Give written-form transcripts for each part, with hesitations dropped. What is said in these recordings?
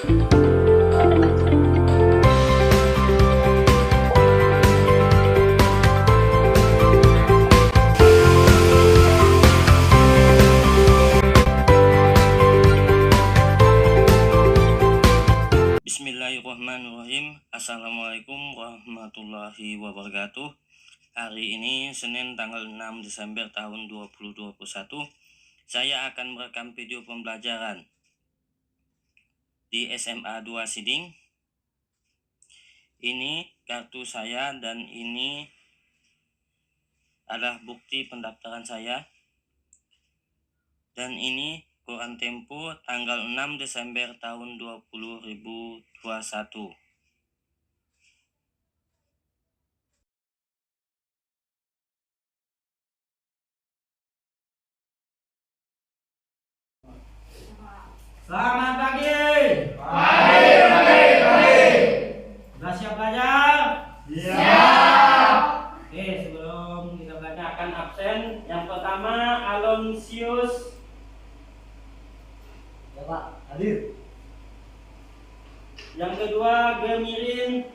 Bismillahirrahmanirrahim. Assalamualaikum warahmatullahi wabarakatuh. Hari ini Senin tanggal 6 Desember tahun 2021. Saya akan merekam video pembelajaran di SMA 2 Siding. Ini kartu saya dan ini adalah bukti pendaftaran saya. Dan ini Quran Tempo tanggal 6 Desember tahun 2021. Selamat pagi. Pagi. Sudah siap belajar? Siap. Oke, sebelum kita belajar akan absen. Yang pertama Alonsius. Ya Pak, hadir. Yang kedua Gemirin.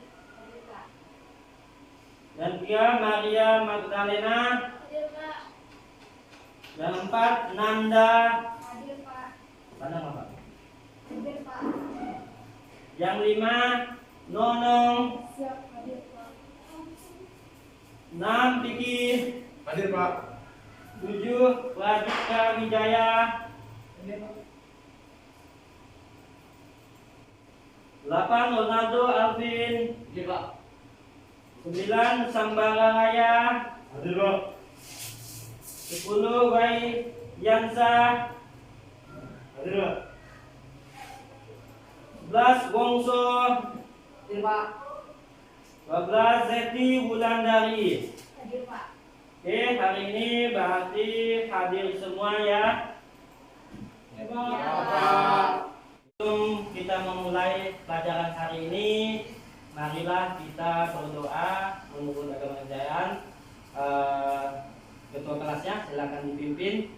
Yang ketiga Maria Magdalena. Hadir Pak. Yang keempat Nanda. Hadir Pak. Mana Pak? Hadir Pak. Yang lima Nonong. Siap hadir Pak. 6 Piki. Hadir Pak. 7 Pradika Wijaya. Hadir Pak. 8 Ronaldo Alvin. Hadir Pak. 9 Sambara Raya. Hadir Pak. 10 Wai Yansa. Hadir Pak. 11 Wongso. Hadir Pak. 12 Zeti Wulandari. Hadir Pak. Oke, hari ini berarti hadir semua ya. Ya, Pak. Sebelum kita memulai pelajaran hari ini, marilah kita berdoa menurut agama kejayaan. Ketua kelasnya silakan dipimpin.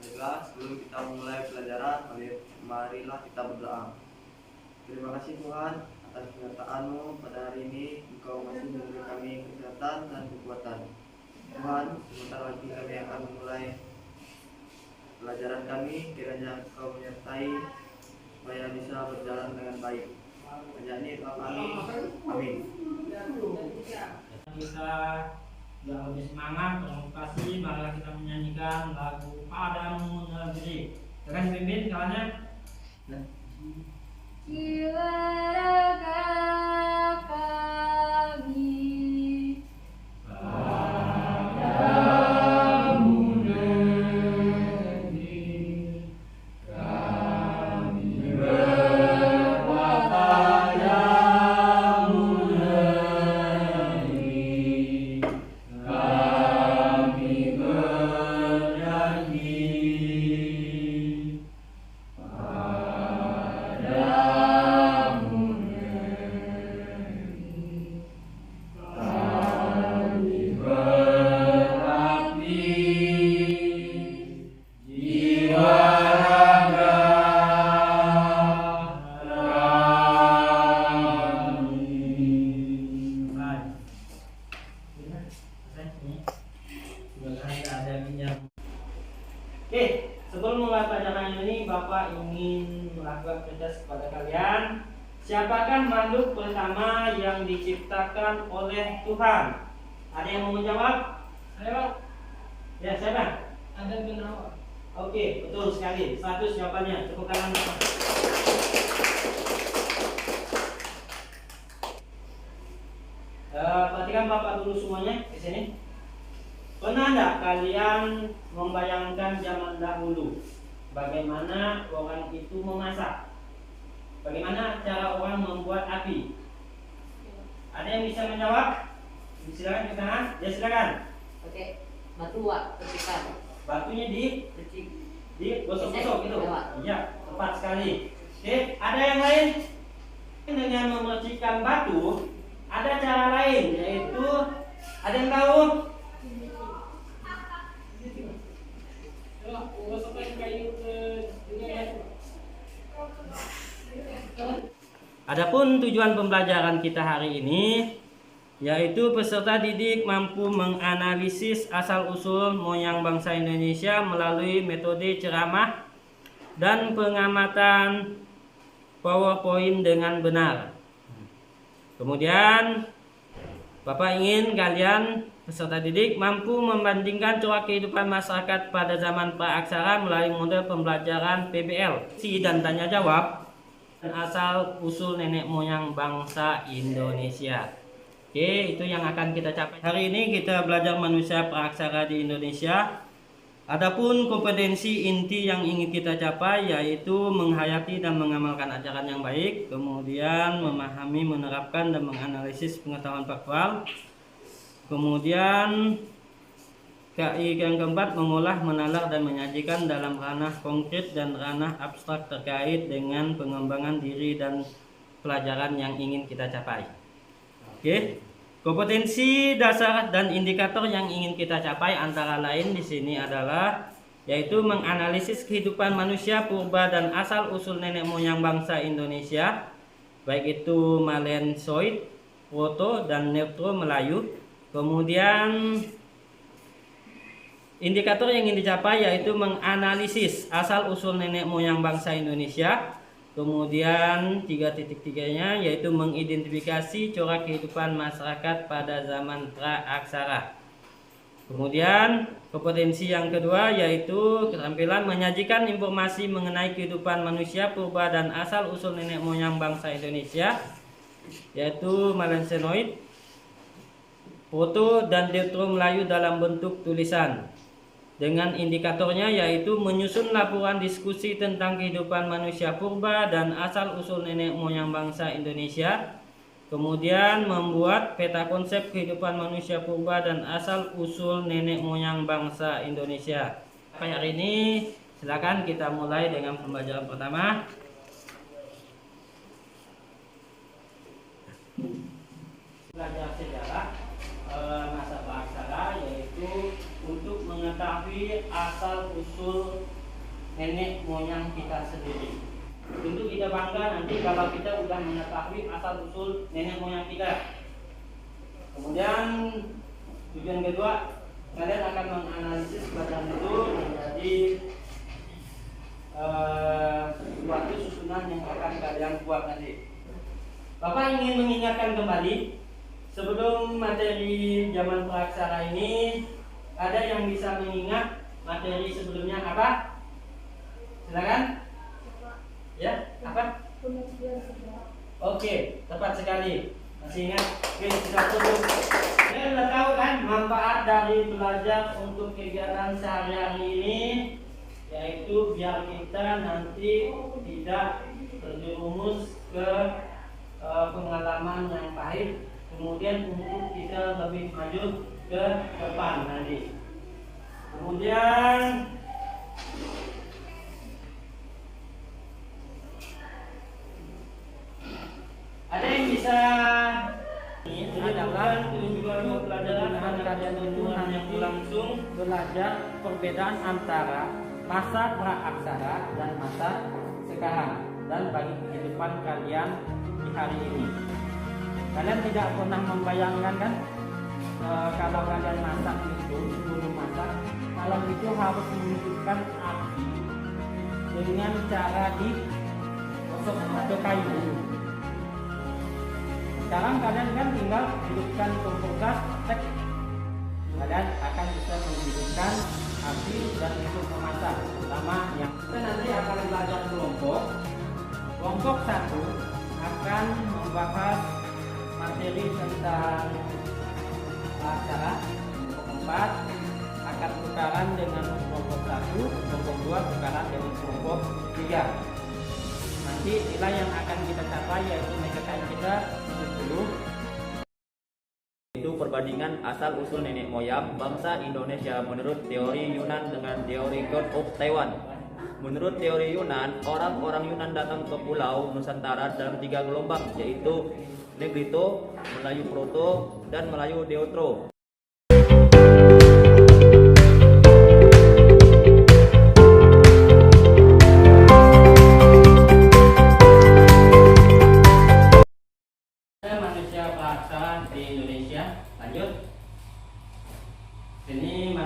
Baiklah, sebelum kita memulai pelajaran, marilah kita berdoa. Terima kasih Tuhan atas penyertaan-Mu pada hari ini. Engkau masih memberi kami kesehatan dan kekuatan. Tuhan, sebentar lagi kami akan memulai pelajaran kami. Kiranya Engkau menyertai supaya bisa berjalan dengan baik. Menjadi doa kami. Amin. Kita yang lebih semangat, bermotivasi, marilah kita menyanyikan lagu Padamu Negeri. Silakan dipimpin kawannya. Jiwa raga kami Padamu negeri, kami berpadamu negeri, kami bernyanyi. Oke, sebelum mulai pelajaran ini, Bapak ingin melakukan tes kepada kalian. Siapakah makhluk pertama yang diciptakan oleh Tuhan? Ada yang mau menjawab? Ayo, Ya, siapa? ada benar. Oke, betul sekali. 100 jawabannya. Tepuk tangan. Perhatikan Bapak dulu semuanya di sini. Pernah enggak kalian membayangkan zaman dahulu bagaimana orang itu memasak? Bagaimana cara orang membuat api? Ada yang bisa menjawab? Silakan ke tangan. Ya, silakan. Oke, batu Wak, percikan. Batunya Percik. gosok-gosok gitu. Lewat. Iya, tepat sekali. Oke, ada yang lain? Dengan memercikkan batu, ada cara lain, yaitu ada yang tahu? Adapun tujuan pembelajaran kita hari ini yaitu peserta didik mampu menganalisis asal-usul moyang bangsa Indonesia melalui metode ceramah dan pengamatan PowerPoint dengan benar. Kemudian Bapak ingin kalian peserta didik mampu membandingkan corak kehidupan masyarakat pada zaman praaksara melalui model pembelajaran PBL, si dan tanya jawab, dan asal usul nenek moyang bangsa Indonesia. Oke, itu yang akan kita capai. Hari ini kita belajar manusia praaksara di Indonesia. Adapun kompetensi inti yang ingin kita capai yaitu menghayati dan mengamalkan ajaran yang baik, kemudian memahami, menerapkan dan menganalisis pengetahuan faktual. Kemudian KI yang keempat, mengolah, menalar dan menyajikan dalam ranah konkret dan ranah abstrak terkait dengan pengembangan diri dan pelajaran yang ingin kita capai. Oke. Kompetensi dasar dan indikator yang ingin kita capai antara lain di sini adalah yaitu menganalisis kehidupan manusia purba dan asal usul nenek moyang bangsa Indonesia, baik itu Malensoid, Proto dan Neutro Melayu. Kemudian indikator yang ingin dicapai yaitu menganalisis asal usul nenek moyang bangsa Indonesia. Kemudian 3.3-nya yaitu mengidentifikasi corak kehidupan masyarakat pada zaman praaksara. Kemudian kompetensi yang kedua yaitu keterampilan menyajikan informasi mengenai kehidupan manusia purba dan asal usul nenek moyang bangsa Indonesia, yaitu Malensenoid, Proto dan Neutro Melayu dalam bentuk tulisan. Dengan indikatornya yaitu menyusun laporan diskusi tentang kehidupan manusia purba dan asal-usul nenek moyang bangsa Indonesia. Kemudian membuat peta konsep kehidupan manusia purba dan asal-usul nenek moyang bangsa Indonesia. Hari ini silakan kita mulai dengan pembelajaran pertama. Belajar sejarah masa praaksara yaitu untuk mengetahui asal usul nenek moyang kita sendiri. Tentu kita bangga nanti kalau kita sudah mengetahui asal usul nenek moyang kita. Kemudian tujuan kedua, kalian akan menganalisis pelajaran itu menjadi suatu susunan yang akan kalian buat nanti. Bapak ingin mengingatkan kembali, sebelum materi zaman praaksara ini, ada yang bisa mengingat materi sebelumnya apa? Silakan. Ya, apa? Oke, tepat sekali. Masih ingat? Oke, kita tunggu. Kalian sudah tahu kan manfaat dari belajar untuk kegiatan sehari-hari ini, yaitu biar kita nanti tidak terjerumus ke pengalaman yang pahit, kemudian untuk kita lebih maju ke depan nanti. Kemudian ada yang bisa adalah tujuan pelajaran akan kalian tujuan yang langsung belajar perbedaan antara masa praaksara dan masa sekarang dan bagi kehidupan kalian di hari ini. Kalian tidak pernah membayangkan kan kalau kalian masak itu sebelum masak, kalau itu harus menghidupkan api dengan cara digosok atau kayu. Sekarang kalian kan tinggal hidupkan kompor gas, kalian akan bisa menghidupkan api dan untuk memasak. Pertama yang kita nanti akan belajar kelompok. Kelompok 1 akan membahas materi tentang acara. Kelompok 4 akan tukaran dengan kelompok 1, kelompok 2 tukaran dengan kelompok 3. Nanti nilai yang akan kita capai yaitu KKM kita 70. Itu perbandingan asal usul nenek moyang bangsa Indonesia menurut teori Yunan dengan teori God of Taiwan. Menurut teori Yunan, orang-orang Yunan datang ke pulau Nusantara dalam 3 gelombang, yaitu Negrito, Melayu Proto, dan Melayu Neutro.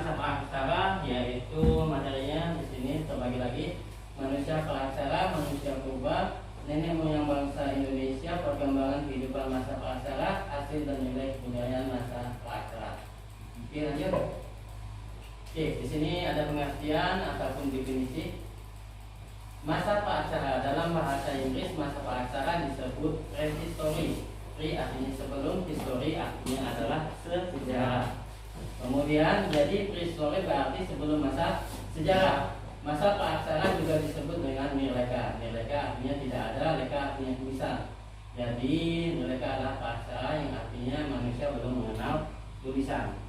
masa praksara, yaitu materinya di sini terbagi lagi: manusia praksara, manusia purba, nenek moyang bangsa Indonesia, perkembangan kehidupan masa praksara, hasil dan nilai kebudayaan masa praksara. Oke, lanjut. Oke, di sini ada pengertian ataupun definisi. Masa praksara dalam bahasa Inggris, masa praksara disebut prehistory. Pre artinya sebelum, history artinya adalah sejarah. Kemudian jadi prehistory berarti sebelum masa sejarah. Masa praksara juga disebut dengan nileka. Nileka artinya tidak ada, leka artinya tulisan. Jadi nileka adalah praksara yang artinya manusia belum mengenal tulisan.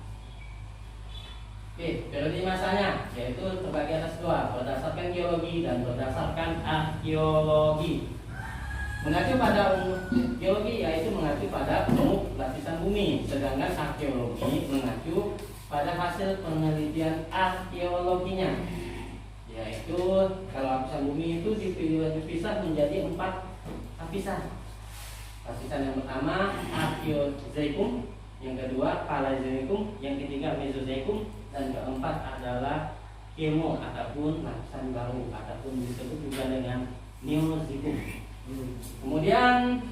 Oke, periode masanya yaitu terbagi atas dua, berdasarkan geologi dan berdasarkan arkeologi. Mengacu pada geologi yaitu mengacu pada umum lapisan bumi, sedangkan arkeologi mengacu pada hasil penelitian arkeologinya. Yaitu kalau lapisan bumi itu dipisah menjadi 4 lapisan. Lapisan yang pertama Archaeozoikum, yang kedua Paleozoikum, yang ketiga Mesozoikum, dan keempat adalah Kemo ataupun lapisan baru ataupun disebut juga dengan Neozoikum. Kemudian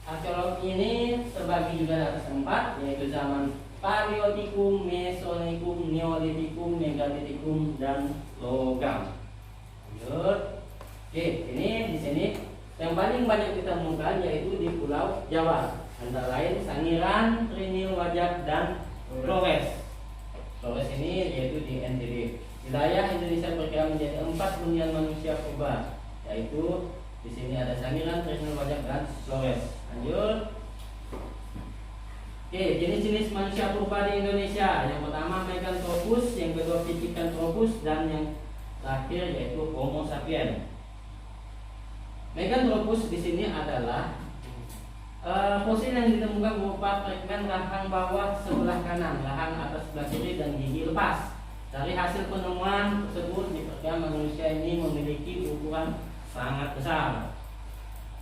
arkeologi ini terbagi juga atas 4, yaitu zaman Paleolitikum, Mesolitikum, Neolitikum, Megalitikum, dan Logam. Lanjut. Oke, ini di sini yang paling banyak ditemukan yaitu di Pulau Jawa, antara lain Sangiran, Trinil, Wajak, dan Flores. Flores ini yaitu di NTB. Wilayah Indonesia berkira menjadi 4 hunian manusia purba, yaitu di sini ada Sangiran, Trinil, Wajak, dan Flores. Lanjut. Oke, jenis-jenis manusia purba di Indonesia. Yang pertama Meganthropus, yang kedua Pithecanthropus, dan yang terakhir yaitu Homo sapiens. Meganthropus di sini adalah fosil yang ditemukan berupa fragmen rahang bawah sebelah kanan, rahang atas sebelah kiri, dan gigi lepas. Dari hasil penemuan tersebut diperkirakan manusia ini memiliki ukuran sangat besar.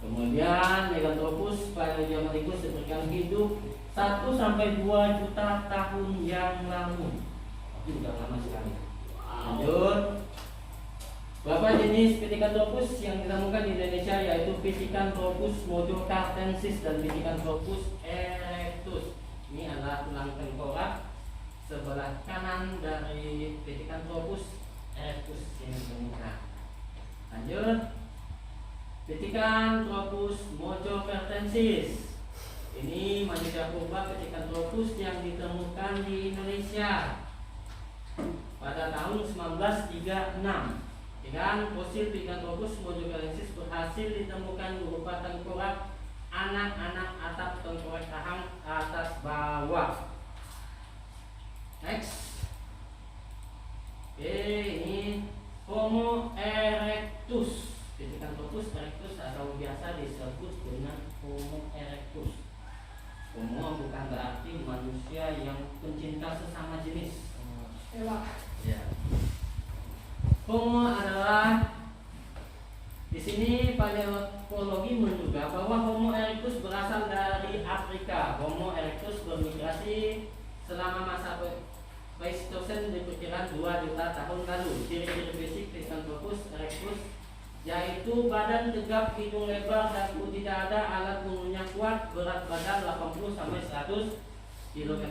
Kemudian Meganthropus Paleolithikus diperkirakan hidup 1 sampai 2 juta tahun yang lalu. Tapi sudah lama sekali. Lanjut. Beberapa jenis Pithecanthropus yang ditemukan di Indonesia yaitu Pithecanthropus mojocartensis dan Pithecanthropus erectus. Ini adalah tulang tengkorak sebelah kanan dari Pithecanthropus erectus yang ditemukan. Lanjut. Pithecanthropus mojocartensis. Ini manusia purba Pithecanthropus yang ditemukan di Indonesia pada tahun 1936. Dan fosil Pithecanthropus mojocartensis berhasil ditemukan berupa tengkorak anak-anak atap tengkorak rahang atas bawah. Next. Oke, ini Homo erectus. Pithecanthropus erectus atau biasa disebut dengan Homo erectus. Homo bukan berarti manusia yang pencinta sesama jenis. Ya. Homo adalah di sini paleontologi menduga bahwa Homo erectus berasal dari Afrika. Homo erectus bermigrasi selama masa Pleistocene diperkirakan 2 juta tahun lalu. Ciri-ciri fisik Pithecanthropus erectus yaitu badan tegap, hidung lebar, dan tidak ada alat bulunya kuat, berat badan 80 sampai 100 km.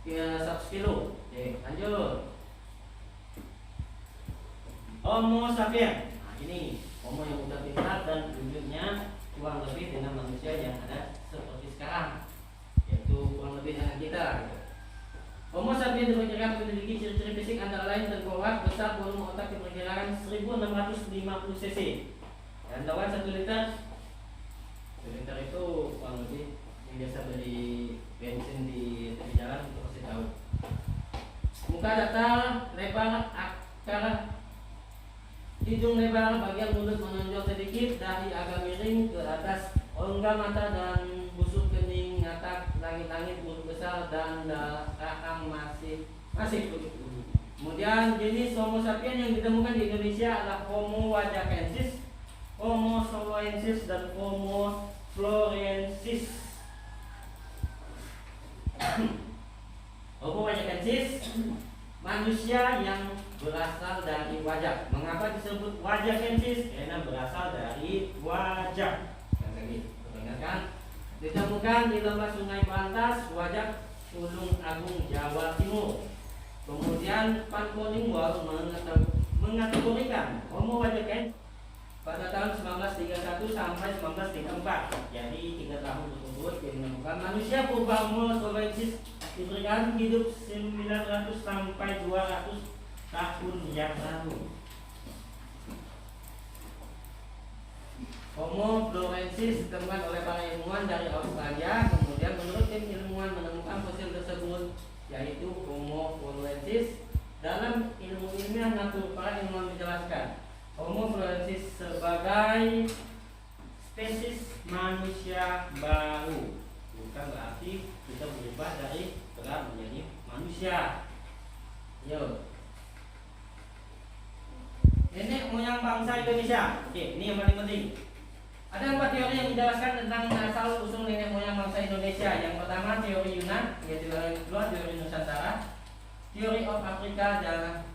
100 kilo. Oke, lanjut. Homo sapiens. Nah, ini Homo yang udah pintar dan wujudnya kurang lebih dengan manusia yang ada seperti sekarang, yaitu kurang lebih dengan kita. Homo sapiens diperkirakan memiliki ciri-ciri fisik antara lain tengkorak besar, volume otak diperkirakan 1650 cc, dan dawan 1 liter. 1 liter itu kurang lebih yang biasa beli bensin di tepi jalan untuk kasih tahu. Muka datar, lebar, akar hidung lebar, bagian mulut menonjol sedikit, dahi agak miring ke atas, rongga mata dan busuk kening, ngatak, langit-langit, mulut besar, dan rahang masih begitu. Kemudian jenis Homo sapiens yang ditemukan di Indonesia adalah Homo wajakensis, Homo soloensis, dan Homo florensis. Homo wajakensis manusia yang berasal dari wajah. Mengapa disebut wajah kensis? Karena berasal dari wajah. Kan? Ditemukan di lembah Sungai Berantas, wajah Tulung Agung, Jawa Timur. Kemudian Pankolingwal mengategorikan Homo wajah kensis pada tahun 1931 sampai 1934. Jadi 3 tahun tersebut ditemukan manusia purba Homo saurensis diberikan hidup 900 sampai 200 tahun yang lalu. Homo florensis ditemukan oleh para ilmuwan dari Australia. Kemudian menurut tim ilmuwan menemukan fosil tersebut, yaitu Homo florensis. Dalam ilmu ilmiah natur, para ilmuwan menjelaskan Homo florensis sebagai spesies manusia baru. Bukan berarti kita berubah dari berat menjadi manusia. Yo. Nenek moyang bangsa Indonesia. Oke, ini yang paling penting. Ada 4 teori yang dijelaskan tentang asal usul nenek moyang bangsa Indonesia. Yang pertama teori Yunan, yaitu yang kedua teori Nusantara, teori of Afrika dan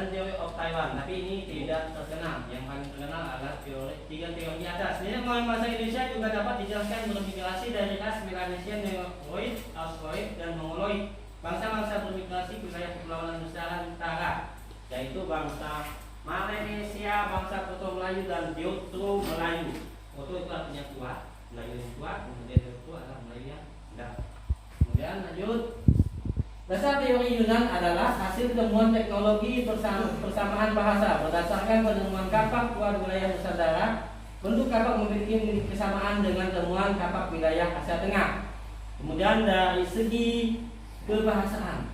teori of Taiwan. Tapi ini tidak terkenal. Yang paling terkenal adalah tiga teori atas. Nenek moyang bangsa Indonesia juga dapat dijelaskan bermigrasi dari ras Melanesian, Negroid, Austroid, dan Mongoloid. Bangsa-bangsa bermigrasi ke wilayah Kepulauan Nusantara Utara, yaitu bangsa Melanesia, bangsa Proto Melayu, dan Deutero Melayu. Proto itu artinya tua, Melayu yang tua, kemudian Deutero adalah Melayu yang muda. Kemudian lanjut. Dasar teori Yunan adalah hasil temuan teknologi persamaan bahasa berdasarkan penemuan kapak tua di wilayah Nusantara. Bentuk kapak memiliki kesamaan dengan temuan kapak wilayah Asia Tengah. Kemudian dari segi kebahasaan,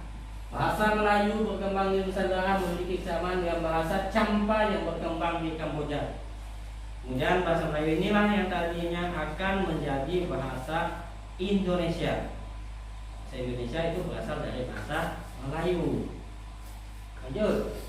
bahasa Melayu berkembang di Nusantara memiliki kesamaan dengan bahasa Champa yang berkembang di Kamboja. Kemudian bahasa Melayu inilah yang tadinya akan menjadi bahasa Indonesia. Bahasa Indonesia itu berasal dari bahasa Melayu. Lanjut.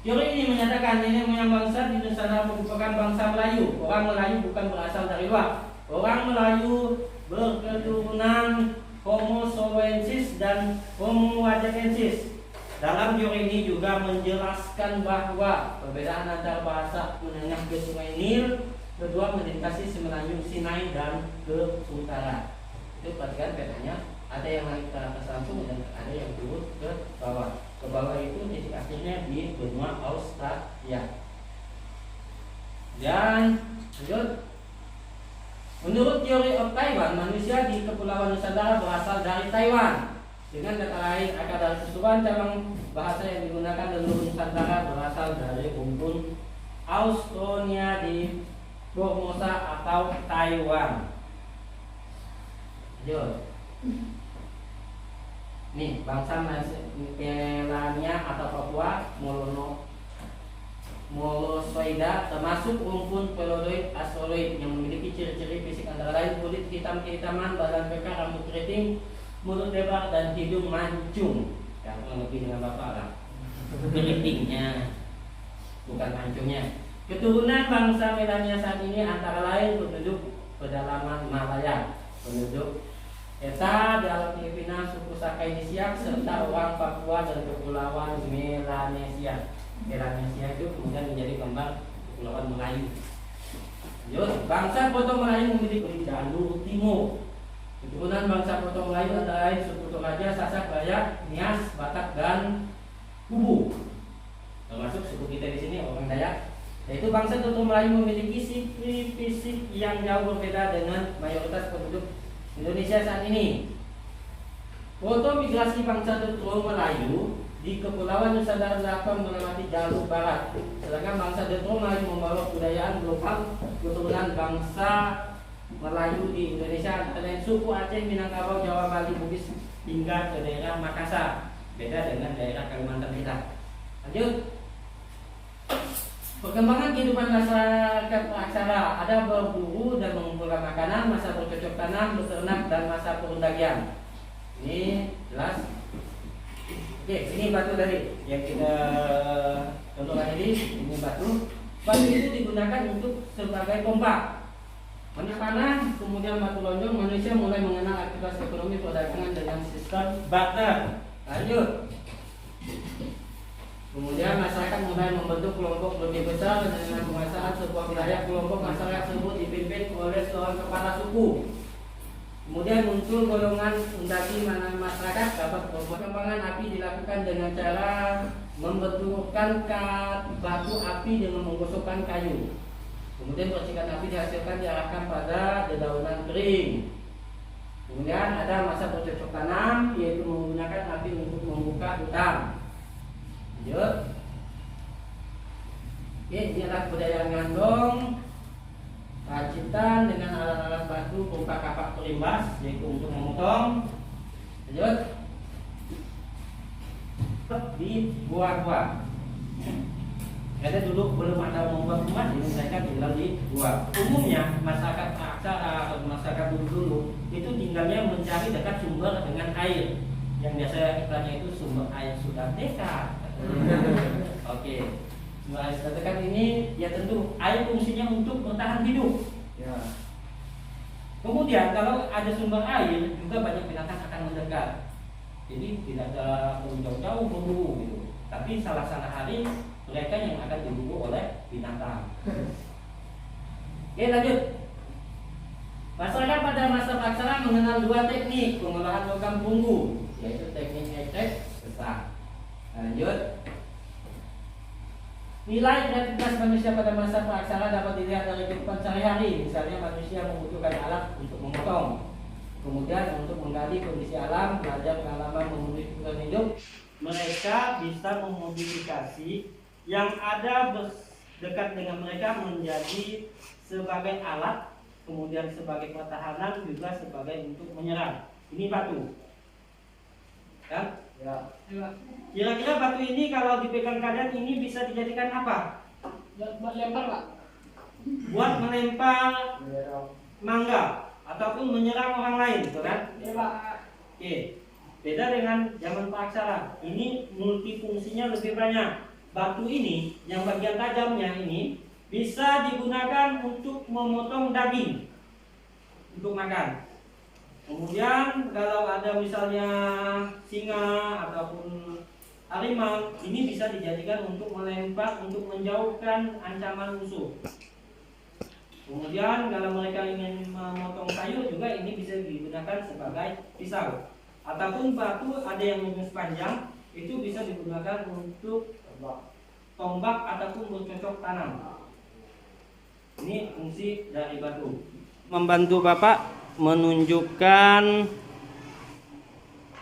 Teori ini menyatakan nenek moyang bangsa di Nusantara merupakan bangsa Melayu. Orang Melayu bukan berasal dari luar. Orang Melayu berketurunan Homo saurensis dan Homo wajakensis. Dalam teori ini juga menjelaskan bahwa perbedaan antara bahasa menengah ke Sungai Nil, kedua melintasi Semenanjung Sinai dan ke utara. Itu perhatikan petanya, ada yang naik ke atas langsung dan ada yang turun ke bawah. Ke bawah itu titik akhirnya di benua Australia. Dan lanjut. Menurut teori of Taiwan, manusia di Kepulauan Nusantara berasal dari Taiwan. Dengan kata lain, akar dari keseluruhan cabang bahasa yang digunakan di seluruh Nusantara berasal dari rumpun Austronia di Formosa atau Taiwan. Lanjut. Nih, bangsa Melania atau Papua Molossoida termasuk rumpun Pelodoid Astroloid yang memiliki ciri-ciri fisik antara lain kulit hitam kehitaman, badan kekar, rambut keriting, mulut lebar, dan hidung mancung. Ya, lebih dengan bapak lah. Keritingnya, bukan mancungnya. Keturunan bangsa Melania saat ini antara lain penduduk pedalaman Malaya, penduduk Eta dalam Filipina, suku Sakainisiak, serta orang Papua dan Kepulauan Melanesia. Melanesia itu kemudian menjadi kembar Kepulauan Melayu. Lanjut, bangsa Proto Melayu memiliki jalur timur. Keturunan bangsa Proto Melayu antara lain suku Toraja, Sasak, Dayak, Nias, Batak, dan Kubu. Termasuk suku kita di sini orang Dayak. Yaitu bangsa Proto Melayu memiliki sifat fisik yang jauh berbeda dengan mayoritas penduduk Indonesia saat ini. Foto migrasi bangsa Deutero Melayu di Kepulauan Nusantara dilakukan melewati jalur barat, sedangkan bangsa Deutero Melayu membawa kebudayaan lokal keturunan bangsa Melayu di Indonesia antara lain suku Aceh, Minangkabau, Jawa, Bali, Bugis hingga ke daerah Makassar. Beda dengan daerah Kalimantan kita. Lanjut. Perkembangan kehidupan masyarakat aksara, ada berburu dan mengumpulkan makanan, masa bercocok tanam, beternak, dan masa perundagian. Ini jelas. Oke, ini batu tadi yang kita contohkan ini batu. Batu itu digunakan untuk sebagai pompa. panah, kemudian batu lonjong, manusia mulai mengenal aktivitas ekonomi perdagangan dengan sistem barter. Lanjut. Kemudian masyarakat mulai membentuk kelompok lebih besar dengan penguasaan sebuah wilayah. Kelompok masyarakat tersebut dipimpin oleh seorang kepala suku. Kemudian muncul golongan undaki mana masyarakat dapat perkembangan api dilakukan dengan cara membenturkan batu api dengan menggosokkan kayu. Kemudian percikan api dihasilkan diarahkan pada dedaunan kering. Kemudian ada masa bercocok tanam, yaitu menggunakan api untuk membuka hutan. Lanjut. Oke, ini adalah budaya ngandong, racitan dengan alat-alat batu berupa kapak perimbas, yaitu untuk memotong. Lanjut. Di gua-gua. Ada dulu belum ada membuat rumah, jadi mereka tinggal di gua. Umumnya masyarakat aksara atau masyarakat dulu itu tinggalnya mencari dekat sumber dengan air. Yang biasa iklannya itu sumber air sudah dekat. Oke. Sumber air sudah dekat ini ya tentu air fungsinya untuk bertahan hidup. Ya. Kemudian kalau ada sumber air juga banyak binatang akan mendekat. Jadi tidak ada jauh-jauh berburu gitu. Tapi salah hari mereka yang akan diburu oleh binatang. Oke, lanjut. Masyarakat pada masa praksara mengenal dua teknik pengolahan logam perunggu, yaitu teknik etek besar. Lanjut. Nilai kreativitas manusia pada masa praksara dapat dilihat dari kehidupan sehari-hari. Misalnya manusia membutuhkan alat untuk memotong, kemudian untuk menggali kondisi alam, belajar pengalaman memenuhi kebutuhan hidup. Mereka bisa memodifikasi yang ada dekat dengan mereka menjadi sebagai alat, kemudian sebagai pertahanan, juga sebagai untuk menyerang. Ini batu, kan? Ya. Kira-kira batu ini kalau dipegang kalian ini bisa dijadikan apa? Buat lempar, Pak. Buat melempar mangga ataupun menyerang orang lain, gitu kan? Iya, Pak. Oke. Beda dengan zaman praksara. Ini multifungsinya lebih banyak. Batu ini yang bagian tajamnya ini bisa digunakan untuk memotong daging untuk makan. Kemudian kalau ada misalnya singa ataupun harimau, ini bisa dijadikan untuk melempar, untuk menjauhkan ancaman musuh. Kemudian kalau mereka ingin memotong kayu juga ini bisa digunakan sebagai pisau. Ataupun batu ada yang lebih panjang, itu bisa digunakan untuk tombak ataupun bercocok tanam. Ini fungsi dari batu. Membantu Bapak menunjukkan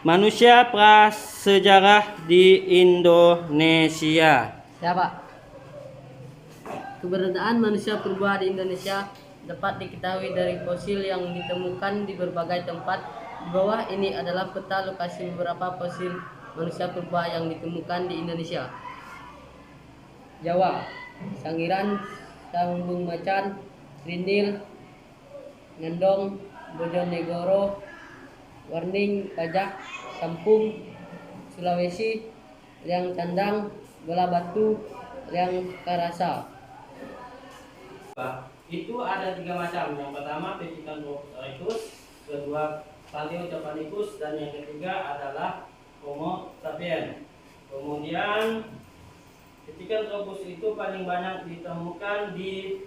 manusia prasejarah di Indonesia. Ya, Pak. Keberadaan manusia purba di Indonesia dapat diketahui dari fosil yang ditemukan di berbagai tempat. Di bawah ini adalah peta lokasi beberapa fosil manusia purba yang ditemukan di Indonesia. Jawa, Sangiran, Sambung Macan, Rindil, Ngendong, Bojonegoro, Warning, Pajak, Sampung, Sulawesi, Liang Candang, Bola Batu, Liang Karasa. Itu ada 3 macam. Yang pertama Pithecanthropus, kedua Paleojapanicus, dan yang ketiga adalah Homo sapiens. Kemudian Pithecanthropus itu paling banyak ditemukan di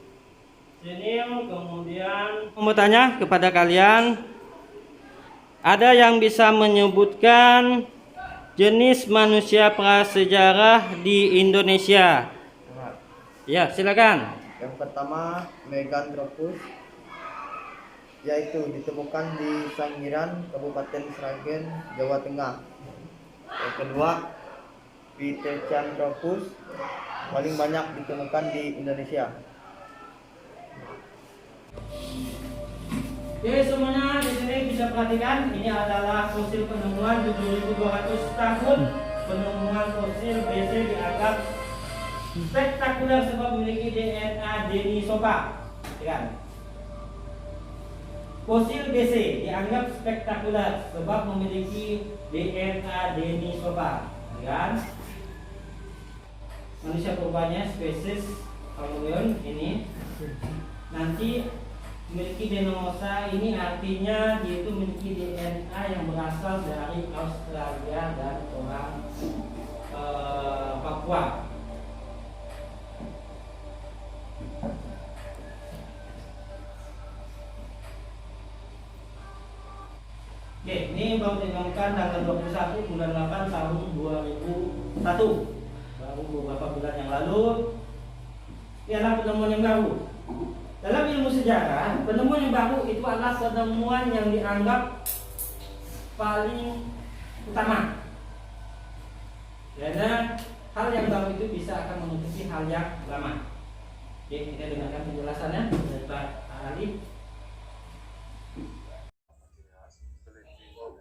Senil. Kemudian mau tanya kepada kalian, ada yang bisa menyebutkan jenis manusia prasejarah di Indonesia? Ya, silakan. Yang pertama Meganthropus, yaitu ditemukan di Sangiran, Kabupaten Sragen, Jawa Tengah. Yang kedua Pithecanthropus, paling banyak ditemukan di Indonesia. Oke, semuanya di sini bisa perhatikan, ini adalah fosil penemuan 7.200 tahun. Penemuan fosil BC dianggap spektakuler sebab memiliki DNA Denisova. Kan? Fosil BC dianggap spektakuler sebab memiliki DNA Denisova. Kan? Manusia purbanya spesies Homo ini nanti Memiliki denosa ini artinya dia itu memiliki DNA yang berasal dari Australia dan orang Papua. Oke, ini baru diumumkan tanggal 21 bulan 8 tahun 2001. Baru beberapa bulan yang lalu. Ini adalah penemuan yang baru. Dalam ilmu sejarah, penemuan yang baru itu adalah penemuan yang dianggap paling utama. Karena hal yang baru itu bisa akan menutupi hal yang lama. Oke, kita dengarkan penjelasannya dari Pak Ali.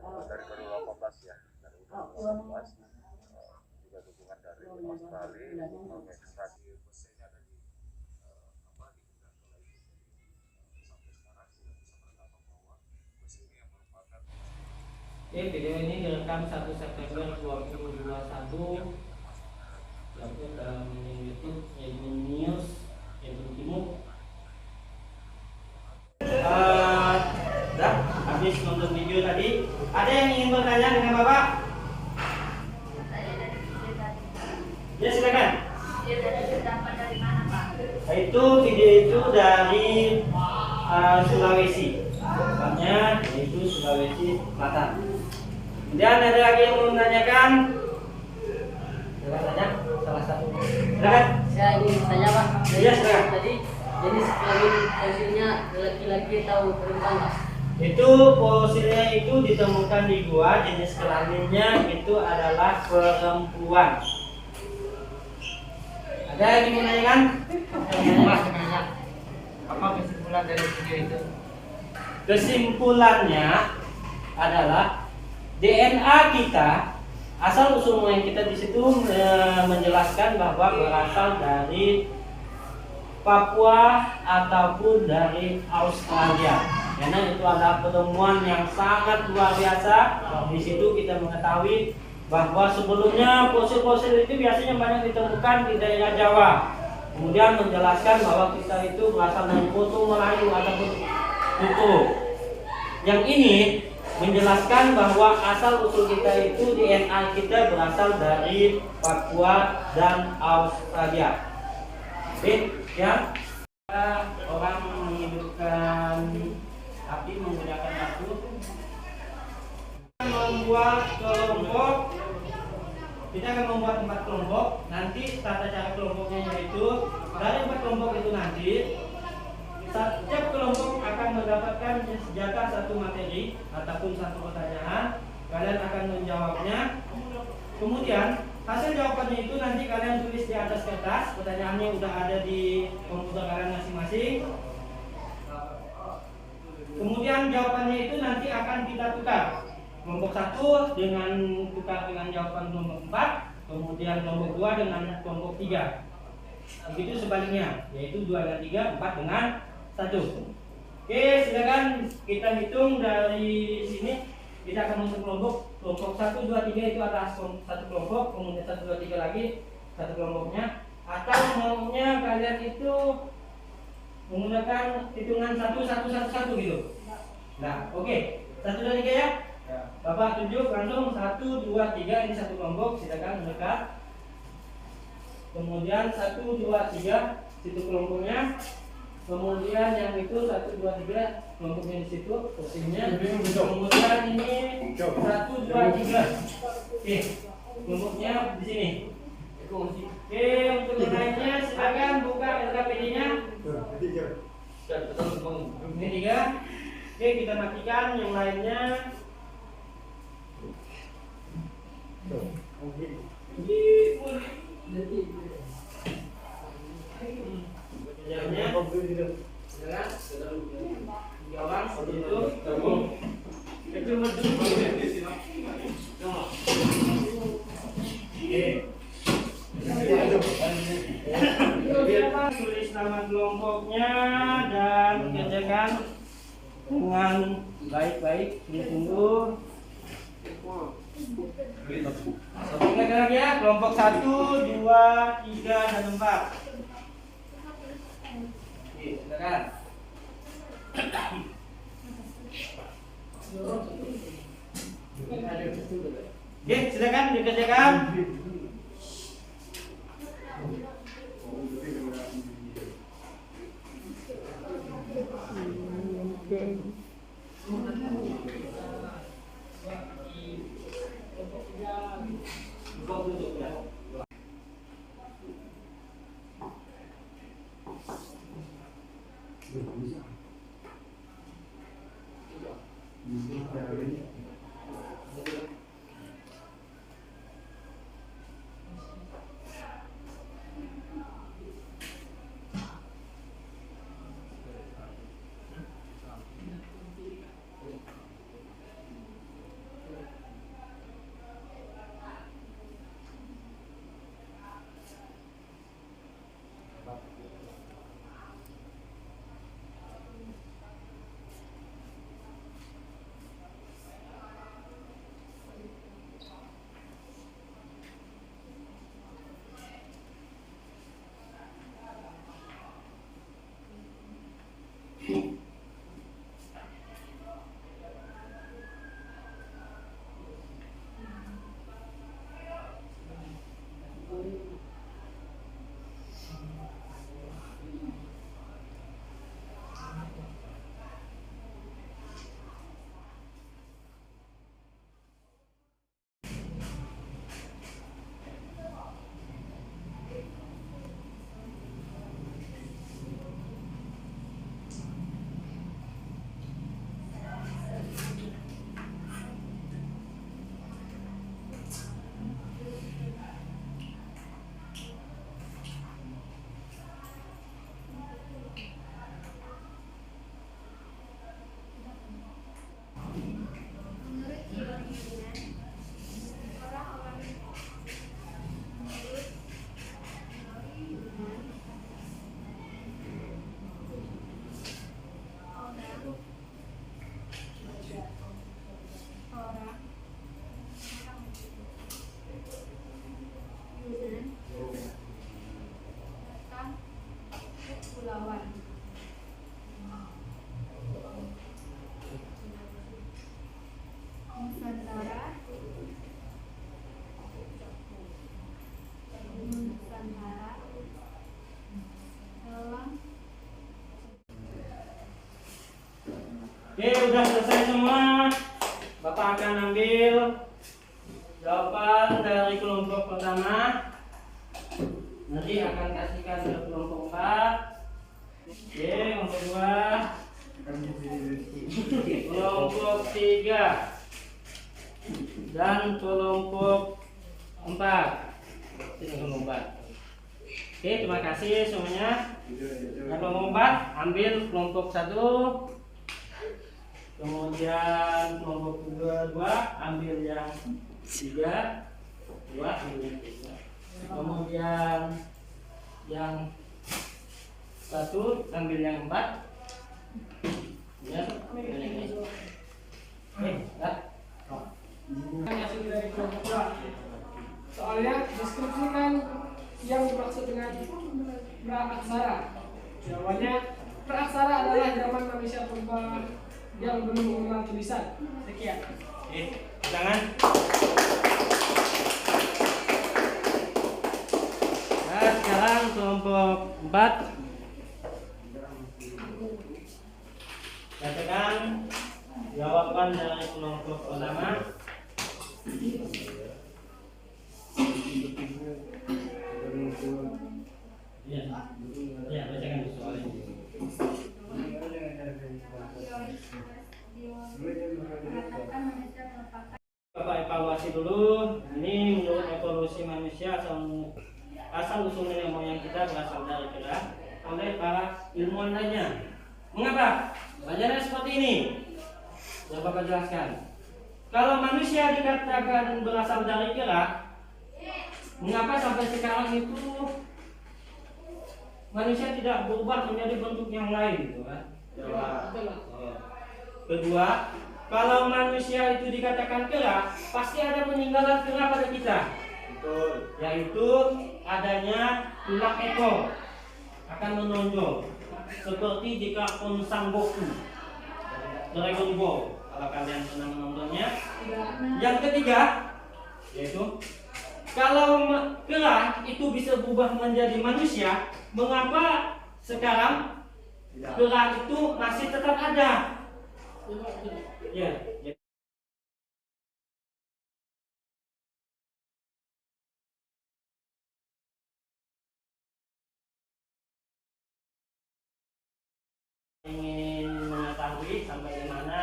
Dari 2018 ya, dari 2018 juga dukungan dari Australia registrasi mesinnya ada di sampai sekarang sudah bisa berkata bahwa mesin ini yang merupakan Video ini direkam 1 September 2021 diupload dalam YouTube Edwin News Edwin Timur. Dah habis nonton video tadi. Ada yang ingin bertanya dengan Bapak? Ya silakan. Dia tadi dapat dari mana, Pak? Itu video itu dari Sulawesi, tempatnya yaitu Sulawesi Selatan. Kemudian ada lagi yang mau menanyakan? Silakan tanya salah satu. Silakan. Saya ingin bertanya, Pak. Iya, silakan. Tadi jenis kelamin fosilnya laki-laki atau perempuan, Pak? Itu fosilnya itu ditemukan di gua, jenis kelaminnya itu adalah perempuan. Ada yang ingin menanyakan? Apa kesimpulan dari video itu? Kesimpulannya adalah DNA kita, asal usul yang kita di situ menjelaskan bahwa berasal dari Papua ataupun dari Australia. Karena itu adalah penemuan yang sangat luar biasa. Di situ kita mengetahui bahwa sebelumnya fosil-fosil itu biasanya banyak ditemukan di daerah Jawa. Kemudian menjelaskan bahwa kita itu berasal dari Putu Melayu ataupun Tutu. Yang ini menjelaskan bahwa asal usul kita itu DNA kita berasal dari Papua dan Australia. Oke, ya. Orang menghidupkan api menggunakan batu. Membuat kelompok. Kita akan membuat 4 kelompok. Nanti tata cara kelompoknya yaitu dari 4 kelompok itu nanti setiap kelompok akan mendapatkan senjata 1 materi ataupun 1 pertanyaan. Kalian akan menjawabnya. Kemudian hasil jawabannya itu nanti kalian tulis di atas kertas. Pertanyaannya udah ada di komputer kalian masing-masing. Kemudian jawabannya itu nanti akan kita tukar. Kelompok 1 dengan tukar dengan jawaban kelompok 4, kemudian kelompok 2 dengan kelompok 3. Begitu sebaliknya, yaitu 2 dengan 3, 4 dengan 1. Oke, silakan kita hitung dari sini. Kita akan masuk kelompok. Kelompok 1, 2, 3 itu atas 1 kelompok, kemudian 1, 2, 3 lagi 1 kelompoknya. Atau maunya kalian itu menggunakan hitungan 1, 1, 1, 1 gitu. Nah, oke. 1, 2, 3 ya. Bapak tunjuk langsung 1, 2, 3 ini 1 kelompok, silakan mendekat. Kemudian 1, 2, 3 situ kelompoknya. Kemudian yang itu 1, 2, 3 kelompoknya di situ, posisinya. Kemudian ini 1, 2, 3. Oke, kelompoknya di sini. Oke, untuk yang lainnya silakan buka LKPD-nya. Ini 3. Oke, kita matikan yang lainnya. Tulis nama kelompoknya dan kerjakan dengan baik-baik. Ditunggu. Ingat lagi ya, kelompok 1, 2, 3, dan 4. Oke, silakan. Oke, silakan dikerjakan. Nusantara, Elang. Oke, udah selesai semua. Bapak akan ambil jawaban dari kelompok pertama. Nanti akan kasihkan ke kelompok 4. Oke, yang kedua kelompok 3 dan kelompok 4. Oke, terima kasih semuanya. Yang kelompok 4 ambil kelompok 1. Kemudian kelompok 2 ambil yang 3. 2 ambil yang 3. Kemudian yang 1 ambil yang 4. Ya, ini. Hasil dari kelompok A. Soalnya deskripsikan yang dimaksud dengan praaksara. Jawabannya, praaksara adalah zaman manusia purba yang belum mengenal tulisan. Sekian. Oke, tangan. Nah, sekarang kelompok 4. Katakan jawaban dari kelompok pertama. Ya, ya, bacakan soalnya. Bapak evaluasi dulu. Ini menurut evolusi manusia asal usul nenek moyang kita berasal dari kera oleh para ilmuwan lainnya. Mengapa? Belajarnya seperti ini. Yang Bapak jelaskan. Kalau manusia dikatakan berasal dari kera, mengapa sampai sekarang itu manusia tidak berubah menjadi bentuk yang lain, gitu kan? Kedua, kalau manusia itu dikatakan kera, pasti ada peninggalan kera pada kita. Betul. Yaitu adanya tulang ekor akan menonjol seperti di kartun Sang Goku, Dragon Ball. Apa kalian pernah menontonnya? Tidak. Yang ketiga, yaitu kalau kera itu bisa berubah menjadi manusia, mengapa sekarang kera itu masih tetap ada? Ya. Ingin mengetahui sampai di mana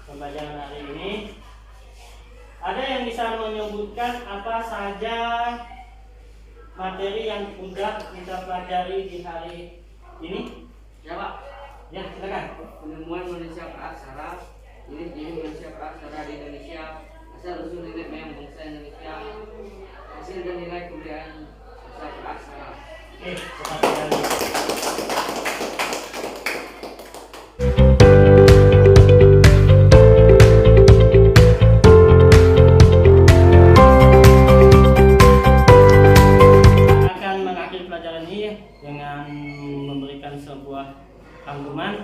pembelajaran hari ini? Ada yang bisa menyebutkan apa saja materi yang sudah kita pelajari di hari ini? Ya Pak, Ya, silakan. penemuan manusia praaksara, ini manusia praaksara di Indonesia, asal usul nenek moyang bangsa Indonesia, hasil dan nilai kebudayaan manusia praaksara. Oke, cepat sekali. Akan mengakhiri pelajaran ini dengan memberikan sebuah rangkuman.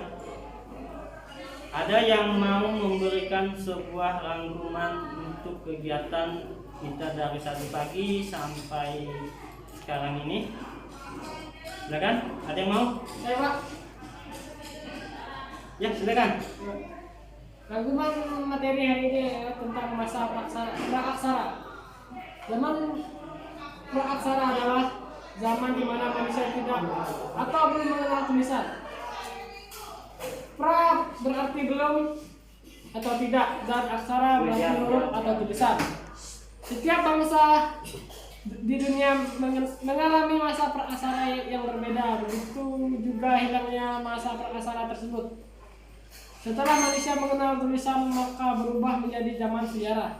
Ada yang mau memberikan sebuah rangkuman untuk kegiatan kita dari 1 pagi sampai sekarang ini? Silakan, ada yang mau? Saya Pak, Ya, silakan. rangkuman materi hari ini adalah tentang masa praaksara. Zaman praaksara adalah zaman di mana manusia tidak atau belum mengenal tulisan. Pra berarti belum atau tidak, dan aksara berarti huruf atau tulisan. Setiap bangsa di dunia mengalami masa praaksara yang berbeda, begitu juga hilangnya masa praaksara tersebut. Setelah manusia mengenal tulisan, maka berubah menjadi zaman sejarah.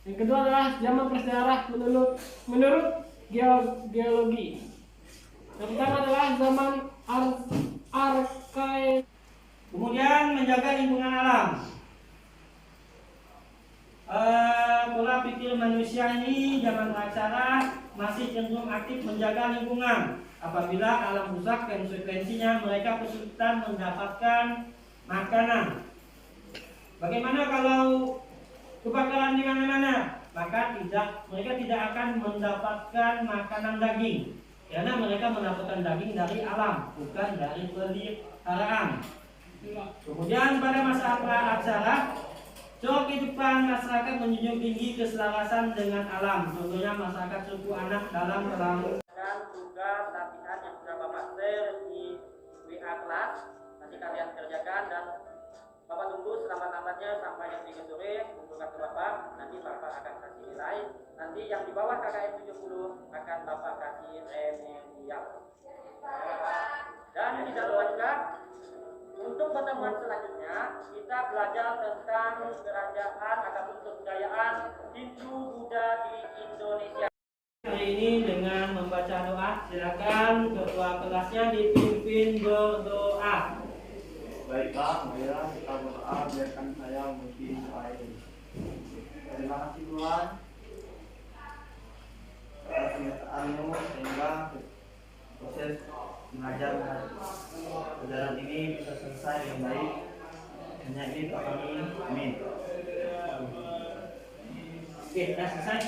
Yang kedua adalah zaman prasejarah menurut geologi. Yang pertama adalah zaman arkaik. Kemudian menjaga lingkungan alam. Pola pikir manusia ini zaman praksara masih cenderung aktif menjaga lingkungan. Apabila alam rusak, konsekuensinya mereka kesulitan mendapatkan makanan. Bagaimana kalau kebakaran di mana-mana? Maka mereka tidak akan mendapatkan makanan daging, karena mereka mendapatkan daging dari alam, bukan dari peliharaan. Kemudian pada masa praaksara, cara kehidupan masyarakat menjunjung tinggi keselarasan dengan alam. Contohnya masyarakat suku anak dalam melakukan tugas latihan yang sudah Bapak share di WA kelas. Nanti kalian kerjakan dan Bapak tunggu selambat-lambatnya sampai jam 3 sore, kumpulkan ke Bapak. Nanti Bapak akan kasih nilai. Nanti yang di bawah KKM 70 akan Bapak kasih remedial. Dan tidak lupa juga, untuk pertemuan selanjutnya kita belajar tentang kerajaan ataupun kebudayaan Hindu-Buddha di Indonesia. Hari ini dengan membaca doa, silakan ketua kelasnya dipimpin berdoa. Baiklah, marilah kita berdoa, biarkan saya mungkin air. Terima kasih Tuhan atas penyertaan-Mu sehingga proses mengajar pelajaran ini bisa selesai dengan baik. Hanya ini doa kami, amin. Oke, sudah selesai.